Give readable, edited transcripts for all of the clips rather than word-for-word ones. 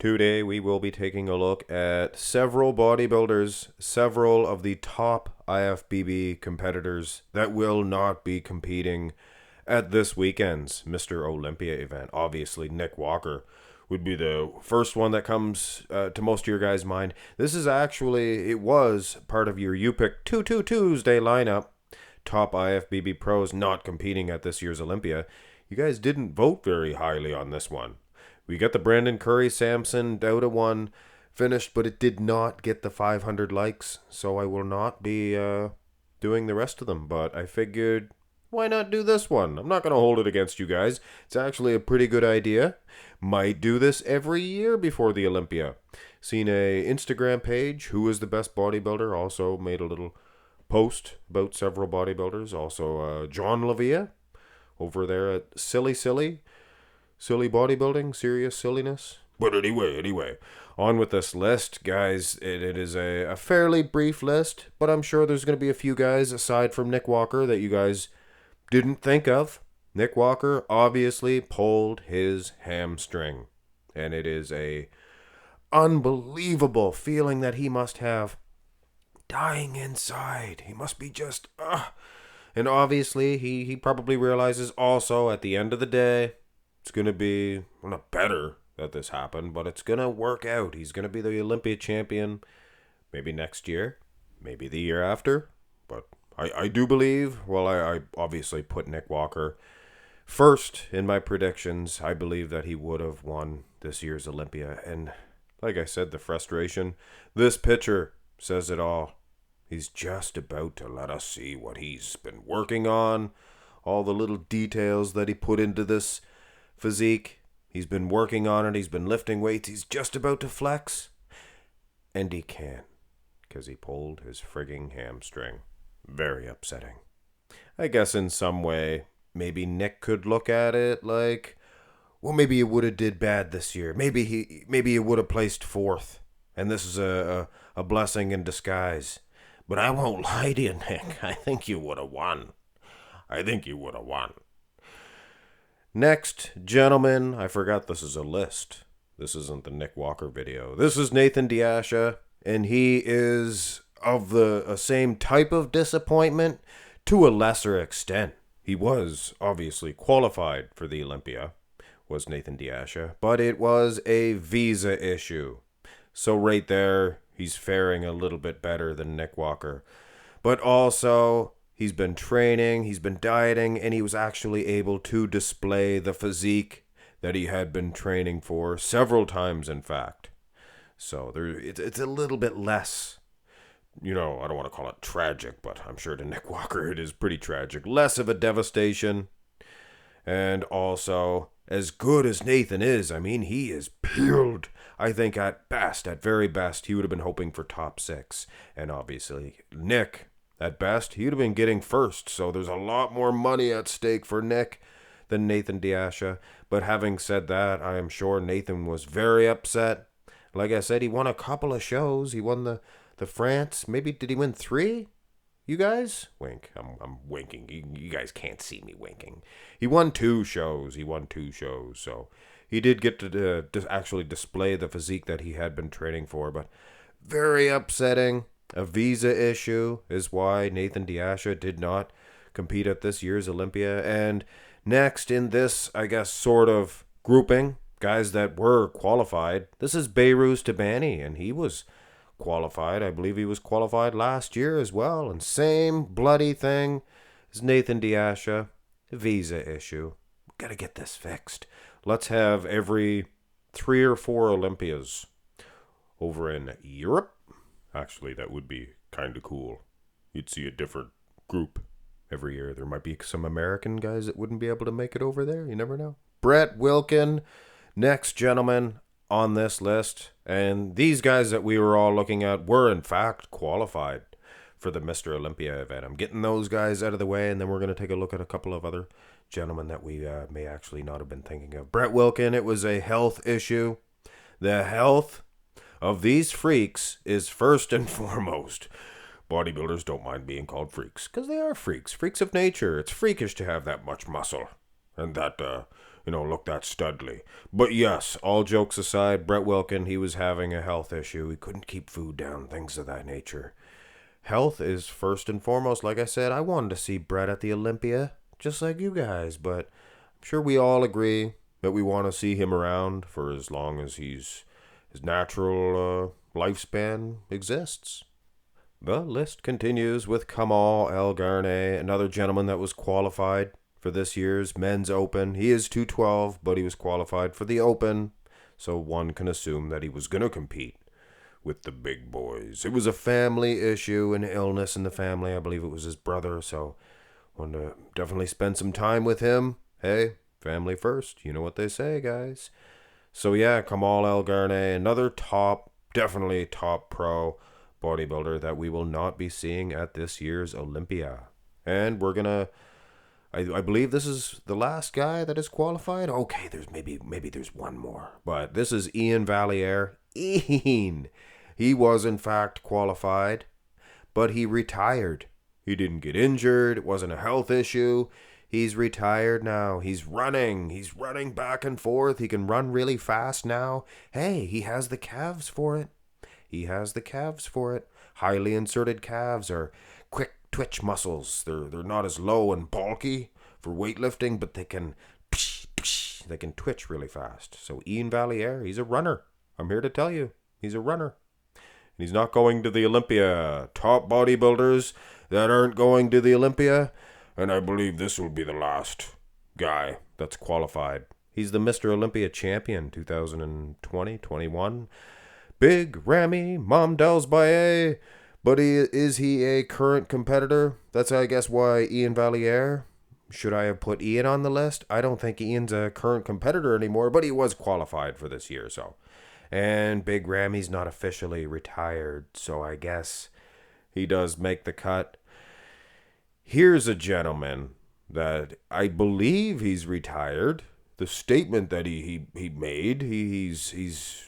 Today we will be taking a look at several bodybuilders, several of the top IFBB competitors that will not be competing at this weekend's Mr. Olympia event. Obviously, Nick Walker would be the first one that comes to most of your guys' mind. This is actually, it was part of your You Pick 2 Tuesday lineup. Top IFBB pros not competing at this year's Olympia. You guys didn't vote very highly on this one. We got the Brandon Curry Samson Douda one finished, but it did not get the 500 likes, so I will not be doing the rest of them. But I figured, why not do this one? I'm not going to hold it against you guys. It's actually a pretty good idea. Might do this every year before the Olympia. Seen a Instagram page, Who is the Best Bodybuilder, also made a little post about several bodybuilders. Also, John Lavia over there at Silly Bodybuilding, Serious Silliness. But anyway, on with this list, guys. It is a fairly brief list, but I'm sure there's going to be a few guys aside from Nick Walker that you guys didn't think of. Nick Walker obviously pulled his hamstring, and it is a unbelievable feeling that he must have dying inside. He must be just, And obviously, he probably realizes also at the end of the day, it's going to be, well, not better that this happened, but it's going to work out. He's going to be the Olympia champion maybe next year, maybe the year after. But I do believe, well, I obviously put Nick Walker first in my predictions. I believe that he would have won this year's Olympia. And like I said, the frustration, this picture says it all. He's just about to let us see what he's been working on, all the little details that he put into this physique. He's been working on it. He's been lifting weights. He's just about to flex. And he can't, because he pulled his frigging hamstring. Very upsetting. I guess in some way, maybe Nick could look at it like, well, maybe he would have did bad this year. Maybe he would have placed fourth. And this is a blessing in disguise. But I won't lie to you, Nick. I think you would have won. Next, gentlemen, I forgot this is a list. This isn't the Nick Walker video. This is Nathan Dasha, and he is of the same type of disappointment to a lesser extent. He was obviously qualified for the Olympia, was Nathan Dasha, but it was a visa issue. So right there, he's faring a little bit better than Nick Walker. But also, he's been training, he's been dieting, and he was actually able to display the physique that he had been training for several times, in fact. So it's a little bit less, I don't want to call it tragic, but I'm sure to Nick Walker it is pretty tragic. Less of a devastation. And also, as good as Nathan is, he is peeled. I think at very best, he would have been hoping for top 6. And obviously, Nick, at best, he would have been getting first. So there's a lot more money at stake for Nick than Nathan Dasha. But having said that, I am sure Nathan was very upset. Like I said, he won a couple of shows. He won the France. Maybe, did he win 3? You guys? Wink. I'm winking. You guys can't see me winking. He won 2 shows. So he did get to actually display the physique that he had been training for. But very upsetting. A visa issue is why Nathan Dasha did not compete at this year's Olympia. And next in this, I guess, sort of grouping, guys that were qualified, this is Beiruz Tabani, and he was qualified. I believe he was qualified last year as well. And same bloody thing as Nathan Dasha, visa issue. We've got to get this fixed. Let's have every 3 or 4 Olympias over in Europe. Actually, that would be kind of cool. You'd see a different group every year. There might be some American guys that wouldn't be able to make it over there. You never know. Brett Wilkin, next gentleman on this list. And these guys that we were all looking at were, in fact, qualified for the Mr. Olympia event. I'm getting those guys out of the way, and then we're going to take a look at a couple of other gentlemen that we may actually not have been thinking of. Brett Wilkin, it was a health issue. The health of these freaks is first and foremost. Bodybuilders don't mind being called freaks, because they are freaks of nature. It's freakish to have that much muscle and that look that studly. But yes, all jokes aside, Brett Wilkin, he was having a health issue. He couldn't keep food down, things of that nature. Health is first and foremost. Like I said, I wanted to see Brett at the Olympia, just like you guys, but I'm sure we all agree that we want to see him around for as long as his natural lifespan exists. The list continues with Kamal ElGar, another gentleman that was qualified for this year's Men's Open. He is 212, but he was qualified for the Open, so one can assume that he was going to compete with the big boys. It was a family issue, an illness in the family. I believe it was his brother, so wanted to definitely spend some time with him. Hey, family first. You know what they say, guys. So yeah, Kamal ElGar, another definitely top pro bodybuilder that we will not be seeing at this year's Olympia. And we're gonna, I believe this is the last guy that is qualified. Okay, there's maybe there's one more, but this is Valier. He was in fact qualified, but he retired. He didn't get injured. It wasn't a health issue. He's retired now. He's running back and forth. He can run really fast now. Hey, he has the calves for it. Highly inserted calves are quick twitch muscles. They're not as low and bulky for weightlifting, but they can twitch really fast. So Valier, he's a runner. I'm here to tell you, he's a runner. And he's not going to the Olympia. Top bodybuilders that aren't going to the Olympia, and I believe this will be the last guy that's qualified. He's the Mr. Olympia champion 2020-21. Big Ramy Mamdelsbaye. But is he a current competitor? That's, I guess, why Valier. Should I have put Ian on the list? I don't think Ian's a current competitor anymore, but he was qualified for this year, so. And Big Ramy's not officially retired, so I guess he does make the cut. Here's a gentleman that I believe he's retired. The statement that he made, he's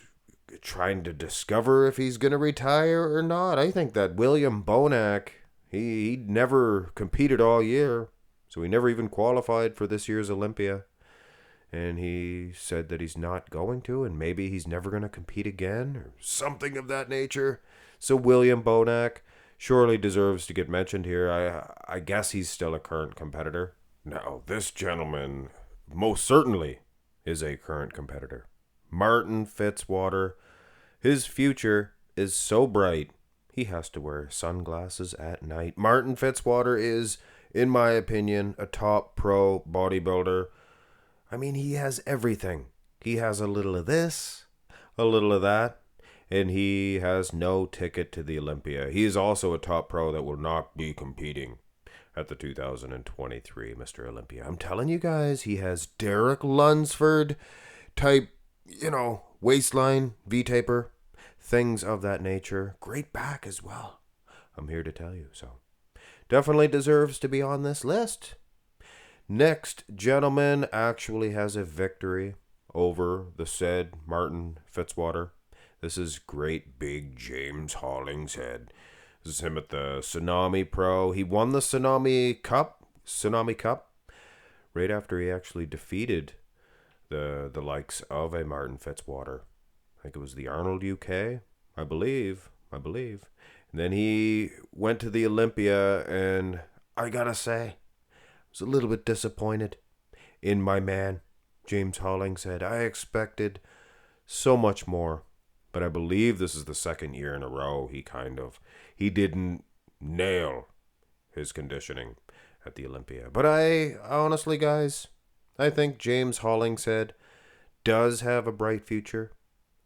trying to discover if he's going to retire or not. I think that William Bonac, he never competed all year, so he never even qualified for this year's Olympia. And he said that he's not going to, and maybe he's never going to compete again, or something of that nature. So William Bonac surely deserves to get mentioned here. I guess he's still a current competitor. Now, this gentleman most certainly is a current competitor. Martin Fitzwater. His future is so bright, he has to wear sunglasses at night. Martin Fitzwater is, in my opinion, a top pro bodybuilder. I mean, he has everything. He has a little of this, a little of that, and he has no ticket to the Olympia. He is also a top pro that will not be competing at the 2023 Mr. Olympia. I'm telling you guys, he has Derek Lunsford type, waistline, V-taper, things of that nature. Great back as well. I'm here to tell you, so definitely deserves to be on this list. Next gentleman actually has a victory over the said Martin Fitzwater. This is great big James Hollingshead. This is him at the Tsunami Pro. He won the Tsunami Cup right after he actually defeated the likes of a Martin Fitzwater. I think it was the Arnold UK, I believe. And then he went to the Olympia, and I gotta say, I was a little bit disappointed in my man, James Hollingshead. I expected so much more, but I believe this is the second year in a row he didn't nail his conditioning at the Olympia. But I honestly, guys, I think James Hollingshead does have a bright future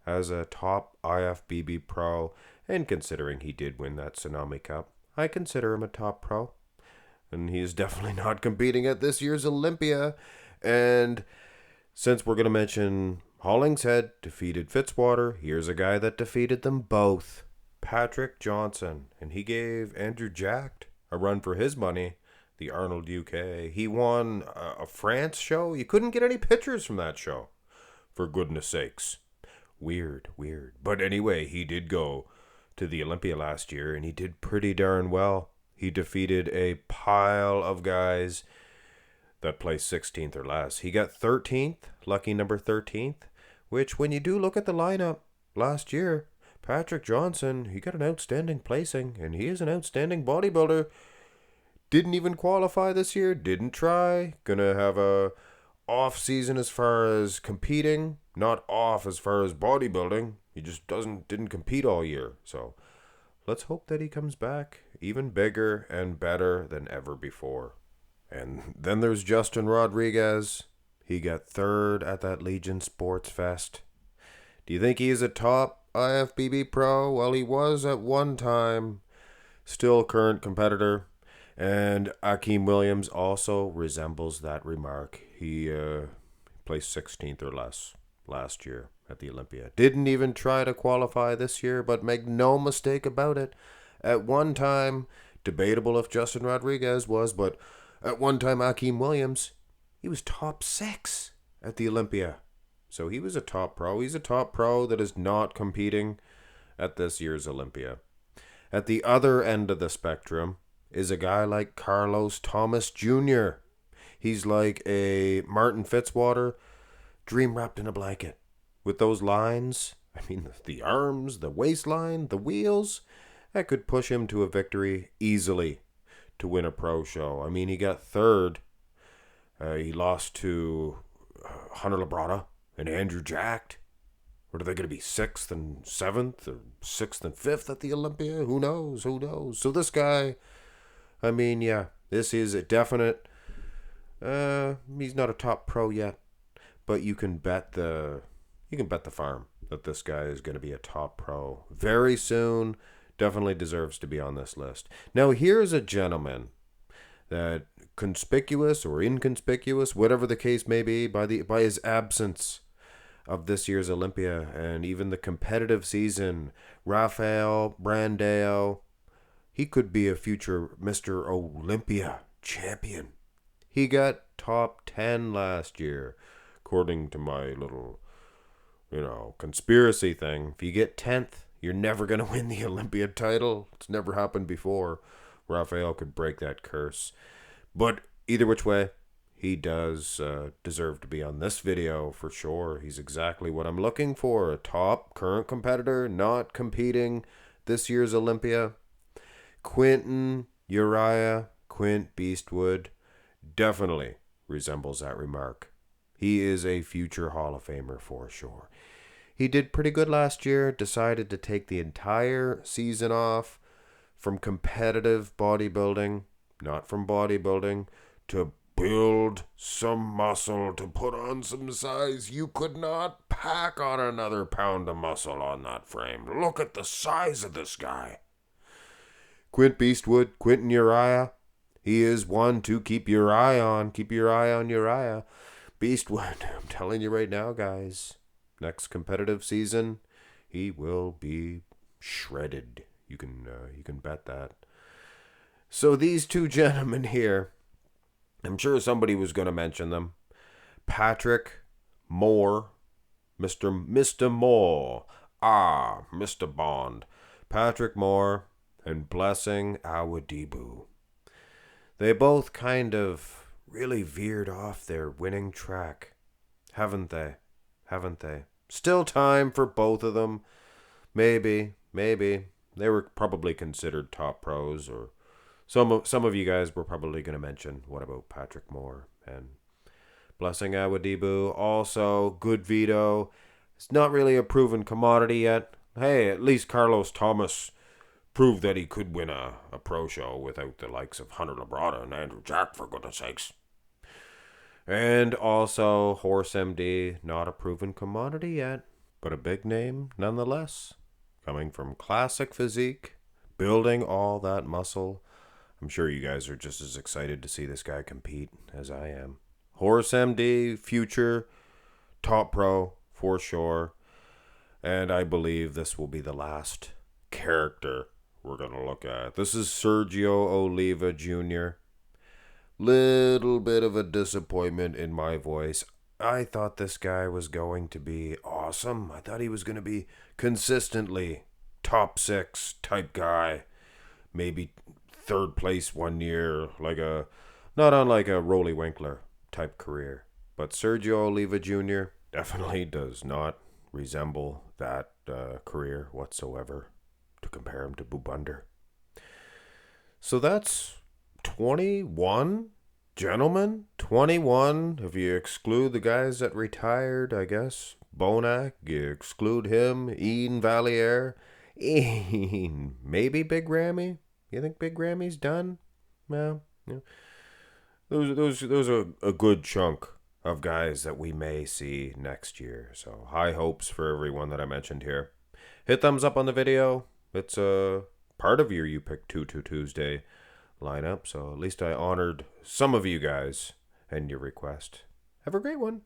as a top IFBB pro, and considering he did win that Tsunami Cup, I consider him a top pro. And he is definitely not competing at this year's Olympia. And since we're going to mention Hollingshead defeated Fitzwater, here's a guy that defeated them both, Patrick Johnson. And he gave Andrew Jacked a run for his money, the Arnold UK. He won a France show. You couldn't get any pictures from that show, for goodness sakes. Weird. But anyway, he did go to the Olympia last year, and he did pretty darn well. He defeated a pile of guys. that placed 16th or less. He got 13th, lucky number 13th, which when you do look at the lineup last year, Patrick Johnson, he got an outstanding placing, and he is an outstanding bodybuilder. Didn't even qualify this year, didn't try, gonna have a off season as far as competing, not off as far as bodybuilding. He just didn't compete all year. So let's hope that he comes back even bigger and better than ever before. And then there's Justin Rodriguez. He got third at that Legion Sports Fest. Do you think he's a top IFBB pro? Well, he was at one time. Still current competitor. And Akeem Williams also resembles that remark. He placed 16th or less last year at the Olympia. Didn't even try to qualify this year, but make no mistake about it. At one time, debatable if Justin Rodriguez was, but at one time Akeem Williams, he was top 6 at the Olympia. So he was a top pro. He's a top pro that is not competing at this year's Olympia. At the other end of the spectrum is a guy like Carlos Thomas Jr. He's like a Martin Fitzwater, dream wrapped in a blanket. With those lines, I mean the arms, the waistline, the wheels, that could push him to a victory easily to win a pro show. I mean, he got third. He lost to Hunter Labrada and Andrew Jacked. What are they going to be, 6th and 7th or 6th and 5th at the Olympia? Who knows? So this guy, I mean, yeah, this is a definite. He's not a top pro yet, but you can bet the farm that this guy is going to be a top pro very soon. Definitely deserves to be on this list. Now, here's a gentleman that, conspicuous or inconspicuous, whatever the case may be, by his absence of this year's Olympia and even the competitive season, Rafael Brandao, he could be a future Mr. Olympia champion. He got top 10 last year, according to my little, conspiracy thing. If you get 10th, you're never going to win the Olympia title. It's never happened before. Rafael could break that curse. But either which way, he does deserve to be on this video for sure. He's exactly what I'm looking for. A top current competitor, not competing this year's Olympia. Quint Beastwood definitely resembles that remark. He is a future Hall of Famer for sure. He did pretty good last year, decided to take the entire season off from competitive bodybuilding, not from bodybuilding, to build some muscle, to put on some size. You could not pack on another pound of muscle on that frame. Look at the size of this guy. Quint Beastwood, Quinton Uriah, he is one to keep your eye on. Keep your eye on Uriah. Beastwood, I'm telling you right now, guys, next competitive season, he will be shredded. You can bet that. So these two gentlemen here, I'm sure somebody was going to mention them. Patrick Moore, Mr. Moore, Mr. Bond, Patrick Moore, and Blessing Awadibu. They both kind of really veered off their winning track, haven't they? Still time for both of them. Maybe. They were probably considered top pros, or some of you guys were probably going to mention, what about Patrick Moore and Blessing Awadibu? Also, good veto. It's not really a proven commodity yet. Hey, at least Carlos Thomas proved that he could win a pro show without the likes of Hunter Labrada and Andrew Jack, for goodness sakes. And also, Horse MD, not a proven commodity yet, but a big name nonetheless. Coming from classic physique, building all that muscle. I'm sure you guys are just as excited to see this guy compete as I am. Horse MD, future top pro for sure. And I believe this will be the last character we're going to look at. This is Sergio Oliva Jr. Little bit of a disappointment in my voice. I thought this guy was going to be awesome. I thought he was going to be consistently top 6 type guy. Maybe third place one year, not unlike a Rolly Winkler. type career. But Sergio Oliva Jr. definitely does not resemble that career whatsoever, to compare him to Bubunder. So that's 21 gentlemen. 21 if you exclude the guys that retired, I guess. Bonac, you exclude him. Ian Valier. Ian, maybe Big Rammy. You think Big Rammy's done? Well, yeah. Those are a good chunk of guys that we may see next year. So high hopes for everyone that I mentioned here. Hit thumbs up on the video. It's a part of your You Pick 2 Tuesday lineup. So at least I honored some of you guys and your request. Have a great one.